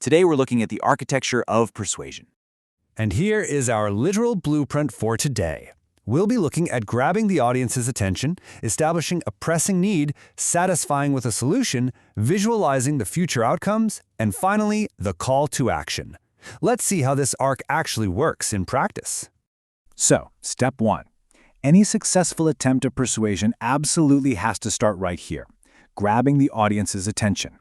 Today we're looking at the architecture of persuasion. And here is our literal blueprint for today. We'll be looking at grabbing the audience's attention, establishing a pressing need, satisfying with a solution, visualizing the future outcomes, and finally, the call to action. Let's see how this arc actually works in practice. So, step 1. Any successful attempt at persuasion absolutely has to start right here, grabbing the audience's attention.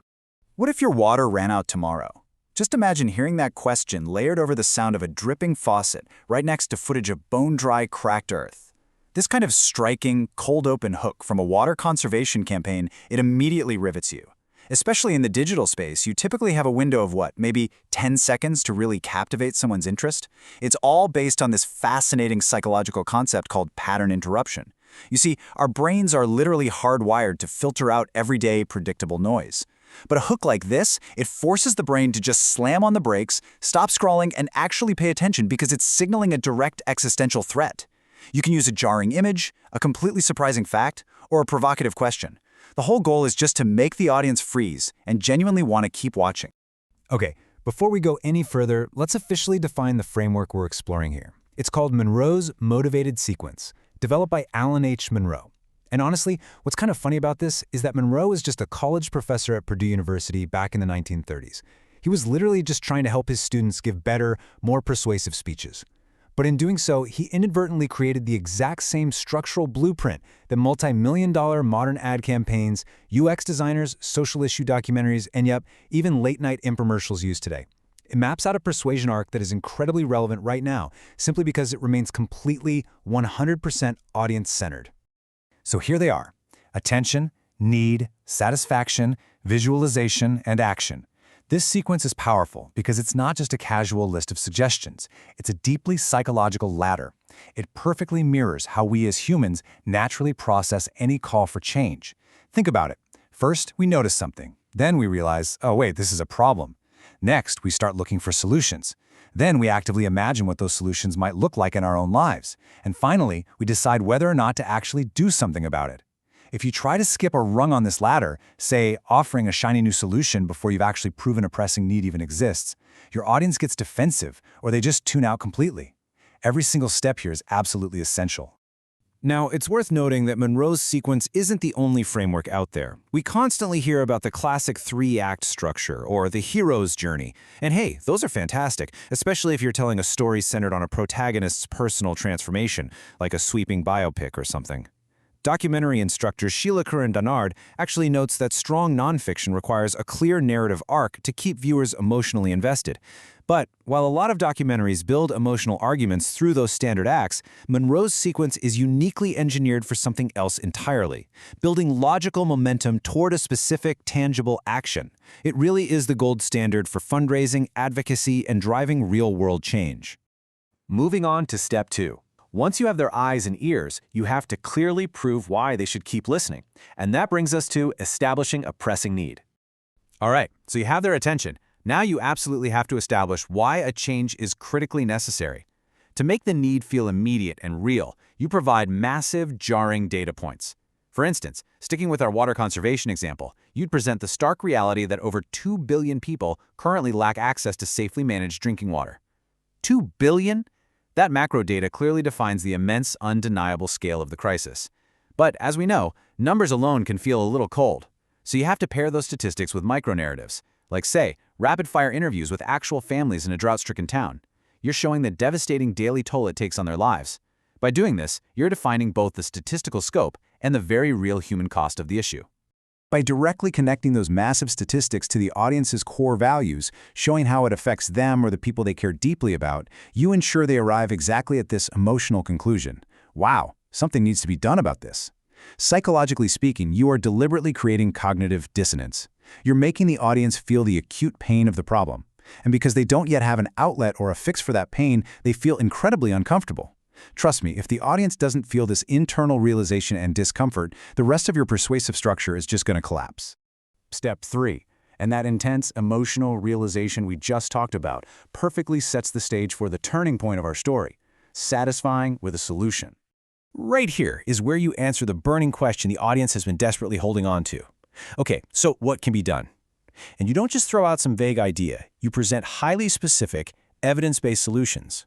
What if your water ran out tomorrow? Just imagine hearing that question layered over the sound of a dripping faucet right next to footage of bone-dry, cracked earth. This kind of striking, cold-open hook from a water conservation campaign, it immediately rivets you. Especially in the digital space, you typically have a window of maybe 10 seconds to really captivate someone's interest? It's all based on this fascinating psychological concept called pattern interruption. You see, our brains are literally hardwired to filter out everyday, predictable noise. But a hook like this, it forces the brain to just slam on the brakes, stop scrolling, and actually pay attention because it's signaling a direct existential threat. You can use a jarring image, a completely surprising fact, or a provocative question. The whole goal is just to make the audience freeze and genuinely want to keep watching. Okay, before we go any further, let's officially define the framework we're exploring here. It's called Monroe's Motivated Sequence, developed by Alan H. Monroe. And honestly, what's kind of funny about this is that Monroe was just a college professor at Purdue University back in the 1930s. He was literally just trying to help his students give better, more persuasive speeches. But in doing so, he inadvertently created the exact same structural blueprint that multi-million-dollar modern ad campaigns, UX designers, social issue documentaries, and even late-night infomercials use today. It maps out a persuasion arc that is incredibly relevant right now, simply because it remains completely 100% audience-centered. So here they are: attention, need, satisfaction, visualization, and action. This sequence is powerful because it's not just a casual list of suggestions. It's a deeply psychological ladder. It perfectly mirrors how we as humans naturally process any call for change. Think about it. First, we notice something. Then we realize, oh wait, this is a problem. Next, we start looking for solutions. Then we actively imagine what those solutions might look like in our own lives. And finally, we decide whether or not to actually do something about it. If you try to skip a rung on this ladder, say offering a shiny new solution before you've actually proven a pressing need even exists, your audience gets defensive or they just tune out completely. Every single step here is absolutely essential. Now, it's worth noting that Monroe's sequence isn't the only framework out there. We constantly hear about the classic 3-act structure or the hero's journey. And hey, those are fantastic, especially if you're telling a story centered on a protagonist's personal transformation, like a sweeping biopic or something. Documentary instructor Sheila Curran-Donnard actually notes that strong nonfiction requires a clear narrative arc to keep viewers emotionally invested. But while a lot of documentaries build emotional arguments through those standard acts, Monroe's sequence is uniquely engineered for something else entirely, building logical momentum toward a specific, tangible action. It really is the gold standard for fundraising, advocacy, and driving real-world change. Moving on to step 2. Once you have their eyes and ears, you have to clearly prove why they should keep listening. And that brings us to establishing a pressing need. All right, so you have their attention. Now you absolutely have to establish why a change is critically necessary. To make the need feel immediate and real, you provide massive, jarring data points. For instance, sticking with our water conservation example, you'd present the stark reality that over 2 billion people currently lack access to safely managed drinking water. 2 billion? That macro data clearly defines the immense, undeniable scale of the crisis. But as we know, numbers alone can feel a little cold. So you have to pair those statistics with micro-narratives, like say, rapid-fire interviews with actual families in a drought-stricken town. You're showing the devastating daily toll it takes on their lives. By doing this, you're defining both the statistical scope and the very real human cost of the issue. By directly connecting those massive statistics to the audience's core values, showing how it affects them or the people they care deeply about, you ensure they arrive exactly at this emotional conclusion. Wow, something needs to be done about this. Psychologically speaking, you are deliberately creating cognitive dissonance. You're making the audience feel the acute pain of the problem. And because they don't yet have an outlet or a fix for that pain, they feel incredibly uncomfortable. Trust me, if the audience doesn't feel this internal realization and discomfort, the rest of your persuasive structure is just going to collapse. Step 3. And that intense emotional realization we just talked about perfectly sets the stage for the turning point of our story, satisfying with a solution. Right here is where you answer the burning question the audience has been desperately holding on to. Okay, so what can be done? And you don't just throw out some vague idea, you present highly specific, evidence-based solutions.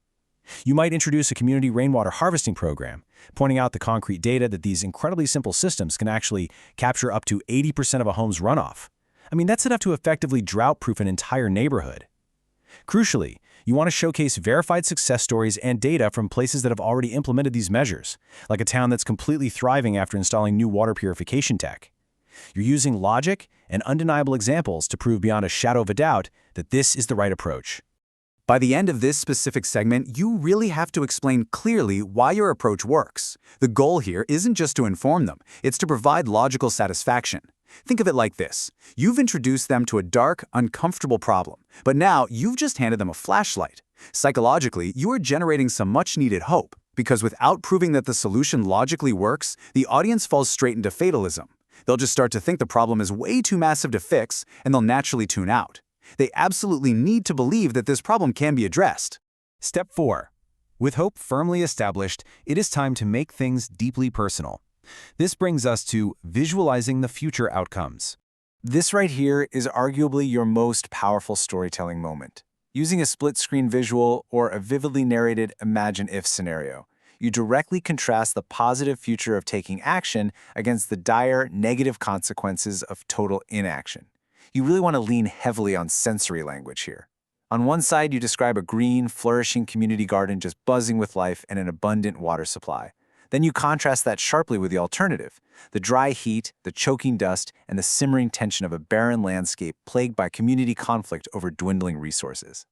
You might introduce a community rainwater harvesting program, pointing out the concrete data that these incredibly simple systems can actually capture up to 80% of a home's runoff. I mean, that's enough to effectively drought-proof an entire neighborhood. Crucially, you want to showcase verified success stories and data from places that have already implemented these measures, like a town that's completely thriving after installing new water purification tech. You're using logic and undeniable examples to prove beyond a shadow of a doubt that this is the right approach. By the end of this specific segment, you really have to explain clearly why your approach works. The goal here isn't just to inform them, it's to provide logical satisfaction. Think of it like this. You've introduced them to a dark, uncomfortable problem, but now you've just handed them a flashlight. Psychologically, you are generating some much-needed hope, because without proving that the solution logically works, the audience falls straight into fatalism. They'll just start to think the problem is way too massive to fix, and they'll naturally tune out. They absolutely need to believe that this problem can be addressed. Step 4. With hope firmly established, it is time to make things deeply personal. This brings us to visualizing the future outcomes. This right here is arguably your most powerful storytelling moment. Using a split-screen visual or a vividly narrated imagine-if scenario, you directly contrast the positive future of taking action against the dire negative consequences of total inaction. You really want to lean heavily on sensory language here. On one side, you describe a green, flourishing community garden just buzzing with life and an abundant water supply. Then you contrast that sharply with the alternative, the dry heat, the choking dust, and the simmering tension of a barren landscape plagued by community conflict over dwindling resources.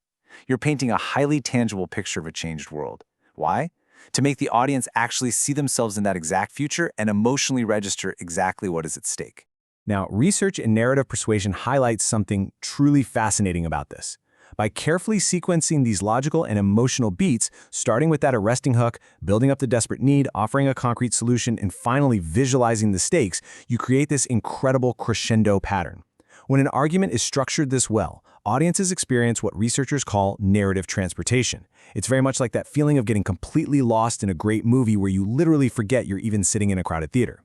You're painting a highly tangible picture of a changed world. Why? To make the audience actually see themselves in that exact future and emotionally register exactly what is at stake. Now, research in narrative persuasion highlights something truly fascinating about this. By carefully sequencing these logical and emotional beats, starting with that arresting hook, building up the desperate need, offering a concrete solution, and finally visualizing the stakes, you create this incredible crescendo pattern. When an argument is structured this well, audiences experience what researchers call narrative transportation. It's very much like that feeling of getting completely lost in a great movie where you literally forget you're even sitting in a crowded theater.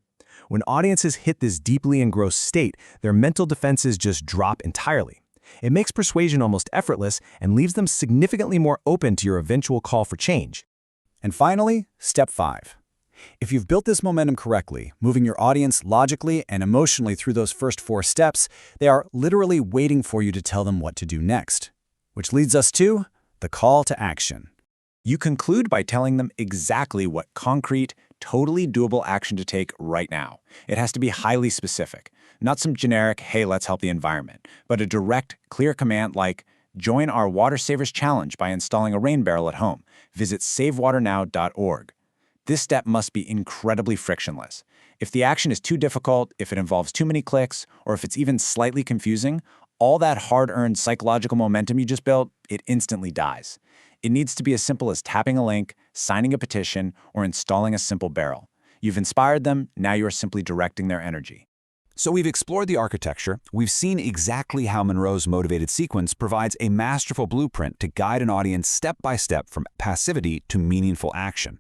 When audiences hit this deeply engrossed state, their mental defenses just drop entirely. It makes persuasion almost effortless and leaves them significantly more open to your eventual call for change. And finally, step 5. If you've built this momentum correctly, moving your audience logically and emotionally through those first 4 steps, they are literally waiting for you to tell them what to do next. Which leads us to the call to action. You conclude by telling them exactly what concrete, totally doable action to take right now. It has to be highly specific, not some generic, hey, let's help the environment, but a direct, clear command like, join our Water Savers Challenge by installing a rain barrel at home. Visit savewaternow.org. This step must be incredibly frictionless. If the action is too difficult, if it involves too many clicks, or if it's even slightly confusing, all that hard-earned psychological momentum you just built, it instantly dies. It needs to be as simple as tapping a link, signing a petition, or installing a simple barrel. You've inspired them, now you are simply directing their energy. So we've explored the architecture, we've seen exactly how Monroe's motivated sequence provides a masterful blueprint to guide an audience step by step from passivity to meaningful action.